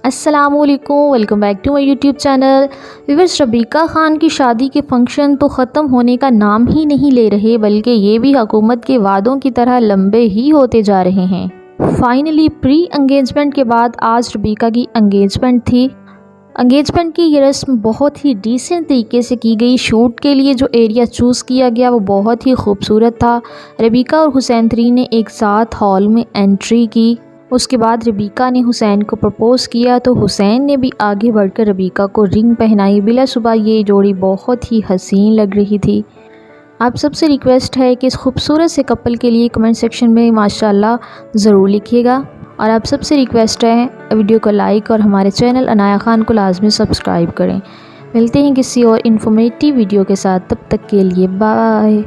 अस्सलामुअलैकुम, welcome back to my YouTube channel. Viewers, Rabeeca Khan की शादी के फंक्शन तो ख़त्म होने का नाम ही नहीं ले रहे, बल्कि ये भी हुकूमत के वादों की तरह लंबे ही होते जा रहे हैं। फाइनली प्री एंगेजमेंट के बाद आज रबीका की एंगेजमेंट थी। एंगेजमेंट की ये रस्म बहुत ही डिसेंट तरीके से की गई। शूट के लिए जो एरिया चूज़ किया गया वो बहुत ही खूबसूरत था। रबीका और हुसैन 3 ने एक साथ हॉल में एंट्री की। उसके बाद रबीका ने हुसैन को प्रपोज़ किया तो हुसैन ने भी आगे बढ़कर रबीका को रिंग पहनाई। बिलाशुबा ये जोड़ी बहुत ही हसीन लग रही थी। आप सबसे रिक्वेस्ट है कि इस खूबसूरत से कपल के लिए कमेंट सेक्शन में माशाल्लाह ज़रूर लिखिएगा, और आप सबसे रिक्वेस्ट है वीडियो को लाइक और हमारे चैनल अनाया खान को लाजमी सब्सक्राइब करें। मिलते हैं किसी और इन्फॉर्मेटिव वीडियो के साथ, तब तक के लिए बाय।